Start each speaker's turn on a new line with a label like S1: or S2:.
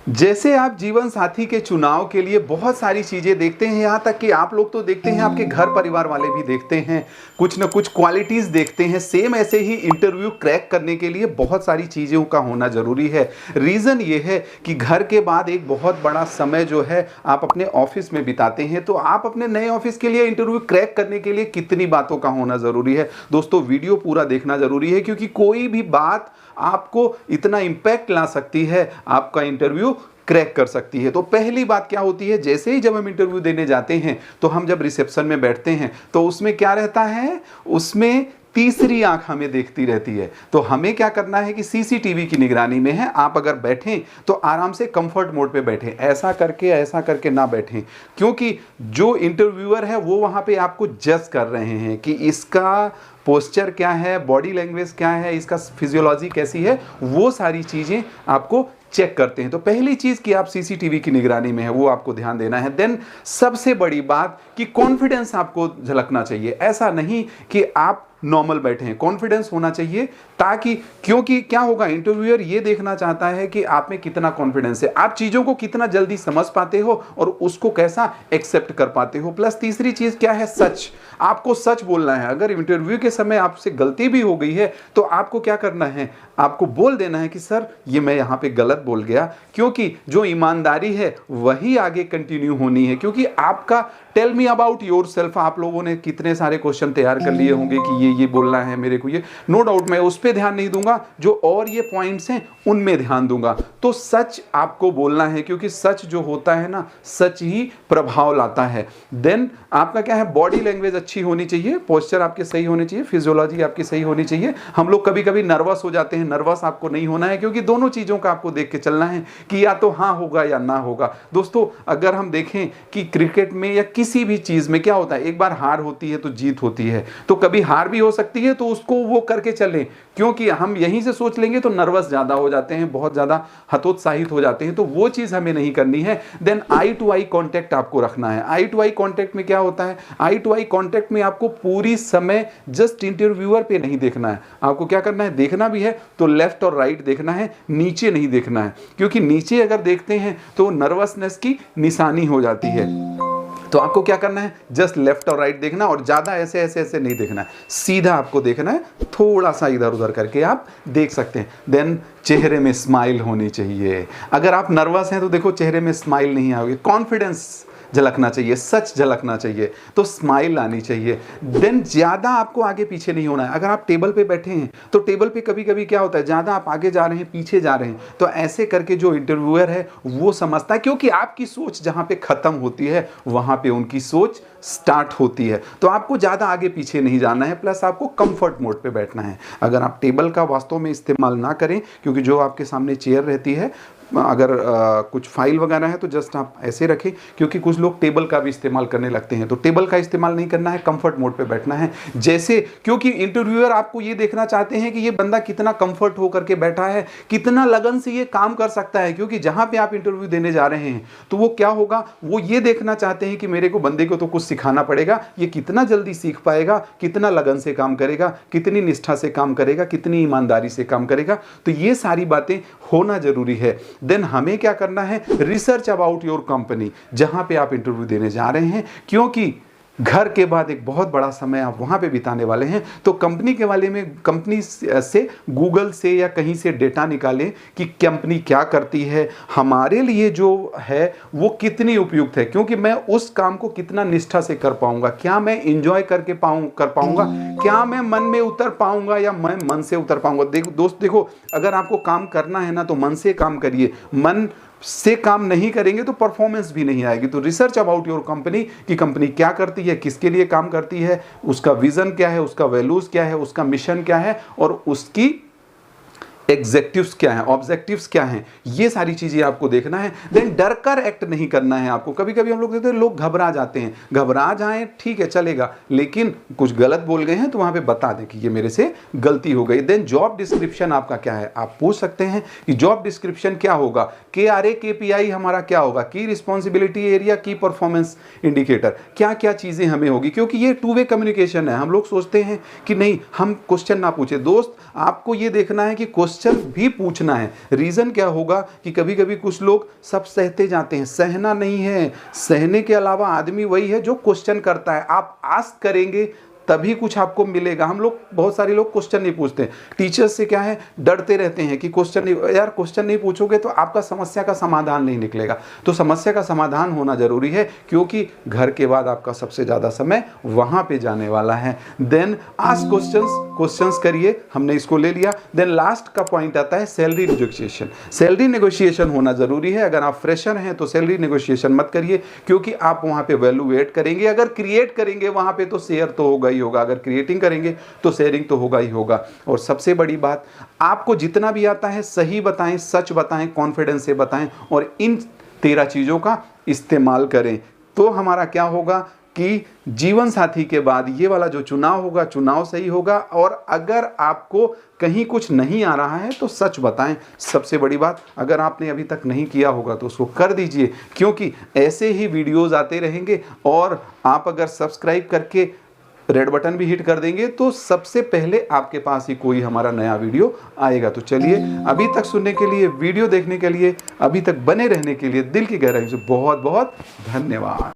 S1: जैसे आप जीवन साथी के चुनाव के लिए बहुत सारी चीजें देखते हैं, यहाँ तक कि आप लोग तो देखते हैं, आपके घर परिवार वाले भी देखते हैं, कुछ ना कुछ क्वालिटीज देखते हैं। सेम ऐसे ही इंटरव्यू क्रैक करने के लिए बहुत सारी चीजों का होना जरूरी है। रीजन ये है कि घर के बाद एक बहुत बड़ा समय जो है आप अपने ऑफिस में बिताते हैं, तो आप अपने नए ऑफिस के लिए इंटरव्यू क्रैक करने के लिए कितनी बातों का होना जरूरी है। दोस्तों, वीडियो पूरा देखना जरूरी है, क्योंकि कोई भी बात आपको इतना इंपैक्ट ला सकती है, आपका इंटरव्यू क्रैक कर सकती है। तो पहली बात क्या होती है, जैसे ही जब हम इंटरव्यू देने जाते हैं तो हम जब रिसेप्शन में बैठते हैं तो उसमें क्या रहता है, उसमें तीसरी आंख हमें देखती रहती है। तो हमें क्या करना है कि सीसीटीवी की निगरानी में है, आप अगर बैठें तो आराम से कंफर्ट मोड पे बैठें, ऐसा करके ना बैठें, क्योंकि जो इंटरव्यूअर है वो वहां पे आपको जज कर रहे हैं कि इसका पोस्चर क्या है, बॉडी लैंग्वेज क्या है, इसका फिजियोलॉजी कैसी है, वो सारी चीजें आपको चेक करते हैं। तो पहली चीज कि आप सीसीटीवी की निगरानी में है, वो आपको ध्यान देना है। देन सबसे बड़ी बात कि कॉन्फिडेंस आपको झलकना चाहिए। ऐसा नहीं कि आप नॉर्मल बैठे हैं, कॉन्फिडेंस होना चाहिए, ताकि क्योंकि क्या होगा, इंटरव्यूअर ये देखना चाहता है कि आप में कितना कॉन्फिडेंस है, आप चीजों को कितना जल्दी समझ पाते हो और उसको कैसा एक्सेप्ट कर पाते हो। प्लस तीसरी चीज क्या है, सच। आपको सच बोलना है। अगर इंटरव्यू के समय आपसे गलती भी हो गई है तो आपको क्या करना है, आपको बोल देना है कि सर ये मैं यहाँ पे गलत बोल गया, क्योंकि जो ईमानदारी है वही आगे कंटिन्यू होनी है। क्योंकि आपका tell me about yourself, आप लोगों ने कितने सारे क्वेश्चन तैयार कर लिए होंगे कि ये बोलना है मेरे को, ये नो डाउट मैं उस पर ध्यान नहीं दूंगा, जो और ये पॉइंट्स हैं उनमें ध्यान दूंगा। तो सच आपको बोलना है, क्योंकि सच जो होता है ना, सच ही प्रभाव लाता है। देन आपका क्या है, बॉडी लैंग्वेज अच्छी होनी चाहिए, पोस्चर आपके सही होने चाहिए, फिजियोलॉजी आपकी सही होनी चाहिए। हम लोग कभी कभी नर्वस हो जाते हैं, नर्वस आपको नहीं होना है, क्योंकि दोनों चीजों का आपको देख के चलना है कि या तो हाँ होगा या ना होगा। दोस्तों, अगर हम देखें कि क्रिकेट में या किसी भी चीज में क्या होता है, एक बार हार होती है तो जीत होती है, तो कभी हार भी हो सकती है, तो उसको वो करके चलें, क्योंकि हम यहीं से सोच लेंगे तो नर्वस ज्यादा हो जाते हैं, बहुत ज्यादा हतोत्साहित हो जाते हैं, तो वो चीज हमें नहीं करनी है। Then eye to eye contact आपको रखना है। आई टू आई कांटेक्ट में क्या होता है, आई टू आई कांटेक्ट में आपको पूरी समय जस्ट इंटरव्यूअर पे नहीं देखना है, आपको क्या करना है, देखना भी है तो लेफ्ट और राइट देखना है, नीचे नहीं देखना है, क्योंकि नीचे अगर देखते हैं तो नर्वसनेस की निशानी हो जाती है। तो आपको क्या करना है, जस्ट लेफ्ट और राइट देखना, और ज्यादा ऐसे ऐसे ऐसे नहीं देखना है, सीधा आपको देखना है, थोड़ा सा इधर उधर करके आप देख सकते हैं। देन चेहरे में स्माइल होनी चाहिए। अगर आप नर्वस हैं तो देखो चेहरे में स्माइल नहीं आओगे, कॉन्फिडेंस झलकना चाहिए, सच झलकना चाहिए, तो स्माइल आनी चाहिए। देन ज्यादा आपको आगे पीछे नहीं होना है। अगर आप टेबल पे बैठे हैं तो टेबल पे कभी कभी क्या होता है, ज्यादा आप आगे जा रहे हैं, पीछे जा रहे हैं, तो ऐसे करके जो इंटरव्यूअर है वो समझता है, क्योंकि आपकी सोच जहां पे खत्म होती है वहां पे उनकी सोच स्टार्ट होती है। तो आपको ज्यादा आगे पीछे नहीं जाना है, प्लस आपको कंफर्ट मोड पे बैठना है। अगर आप टेबल का वास्तव में इस्तेमाल ना करें, क्योंकि जो आपके सामने चेयर रहती है, अगर कुछ फाइल वगैरह है तो जस्ट आप ऐसे रखें, क्योंकि कुछ लोग टेबल का भी इस्तेमाल करने लगते हैं, तो टेबल का इस्तेमाल नहीं करना है, कंफर्ट मोड पे बैठना है। जैसे क्योंकि इंटरव्यूअर आपको ये देखना चाहते हैं कि ये बंदा कितना कंफर्ट होकर के बैठा है, कितना लगन से ये काम कर सकता है, क्योंकि जहां पे आप इंटरव्यू देने जा रहे हैं तो वो क्या होगा, वो ये देखना चाहते हैं कि मेरे को बंदे को तो कुछ सिखाना पड़ेगा, ये कितना जल्दी सीख पाएगा, कितना लगन से काम करेगा, कितनी निष्ठा से काम करेगा, कितनी ईमानदारी से काम करेगा। तो ये सारी बातें होना जरूरी है। देन हमें क्या करना है, रिसर्च अबाउट योर कंपनी, जहां पे आप इंटरव्यू देने जा रहे हैं, क्योंकि घर के बाद एक बहुत बड़ा समय आप वहां पे बिताने वाले हैं। तो कंपनी के बारे में, कंपनी से गूगल से या कहीं से डेटा निकालें कि कंपनी क्या करती है, हमारे लिए जो है वो कितनी उपयुक्त है, क्योंकि मैं उस काम को कितना निष्ठा से कर पाऊंगा, क्या मैं इंजॉय कर पाऊंगा, क्या मैं मन में उतर पाऊंगा या मैं मन से उतर पाऊंगा। देखो दोस्त, देखो अगर आपको काम करना है ना तो मन से काम करिए, मन से काम नहीं करेंगे तो परफॉर्मेंस भी नहीं आएगी। तो रिसर्च अबाउट योर कंपनी कि कंपनी क्या करती है, किसके लिए काम करती है, उसका विजन क्या है, उसका वैल्यूज क्या है, उसका मिशन क्या है, और उसकी एग्जेक्टिव्स क्या हैं, ऑब्जेक्टिव्स क्या हैं, ये सारी चीजें आपको देखना है। देन डर कर एक्ट नहीं करना है आपको। कभी कभी हम लोग देखते हैं लोग घबरा जाते हैं, घबरा जाएं ठीक है चलेगा, लेकिन कुछ गलत बोल गए हैं तो वहां पे बता दें कि ये मेरे से गलती हो गई। देन जॉब डिस्क्रिप्शन आपका क्या है, आप पूछ सकते हैं कि जॉब डिस्क्रिप्शन क्या होगा, KRA KPI हमारा क्या होगा, की रिस्पॉन्सिबिलिटी एरिया, की परफॉर्मेंस इंडिकेटर, क्या क्या चीजें हमें होगी, क्योंकि ये टू वे कम्युनिकेशन है। हम लोग सोचते हैं कि नहीं हम क्वेश्चन ना पूछे, दोस्त आपको ये देखना है कि क्वेश्चन क्वेश्चन भी पूछना है। रीजन क्या होगा कि कभी कभी कुछ लोग सब सहते जाते हैं, सहना नहीं है। सहने के अलावा आदमी वही है जो क्वेश्चन करता है। आप आस्क करेंगे तभी कुछ आपको मिलेगा। हम लोग, बहुत सारे लोग क्वेश्चन नहीं पूछते, टीचर्स से क्या है, डरते रहते हैं कि क्वेश्चन नहीं, यार क्वेश्चन नहीं पूछोगे तो आपका समस्या का समाधान नहीं निकलेगा। तो समस्या का समाधान होना जरूरी है, क्योंकि घर के बाद आपका सबसे ज्यादा समय वहां पे जाने वाला है। देन आस्क क्वेश्चंस करिए, हमने इसको ले लिया। देन लास्ट का पॉइंट आता है सैलरी नेगोशिएशन। सैलरी नेगोशिएशन होना जरूरी है। अगर आप फ्रेशर हैं तो सैलरी नेगोशिएशन मत करिए, क्योंकि आप वहां पे वैल्यू एड करेंगे। अगर क्रिएट करेंगे वहां पे तो शेयर तो होगा ही होगा, अगर क्रिएटिंग करेंगे तो शेयरिंग तो होगा ही होगा। और सबसे बड़ी बात, आपको जितना भी आता है सही बताएं, सच बताएं, कॉन्फिडेंस से बताएं, और इन 13 चीजों का इस्तेमाल करें। तो हमारा क्या होगा कि जीवन साथी के बाद ये वाला जो चुनाव होगा, चुनाव सही होगा। और अगर आपको कहीं कुछ नहीं आ रहा है तो सच बताएं। सबसे बड़ी बात, अगर आपने अभी तक नहीं किया होगा तो उसको कर दीजिए, क्योंकि ऐसे ही वीडियोस आते रहेंगे। और आप अगर सब्सक्राइब करके रेड बटन भी हिट कर देंगे तो सबसे पहले आपके पास ही कोई हमारा नया वीडियो आएगा। तो चलिए, अभी तक सुनने के लिए, वीडियो देखने के लिए, अभी तक बने रहने के लिए दिल की गहराई से बहुत बहुत धन्यवाद।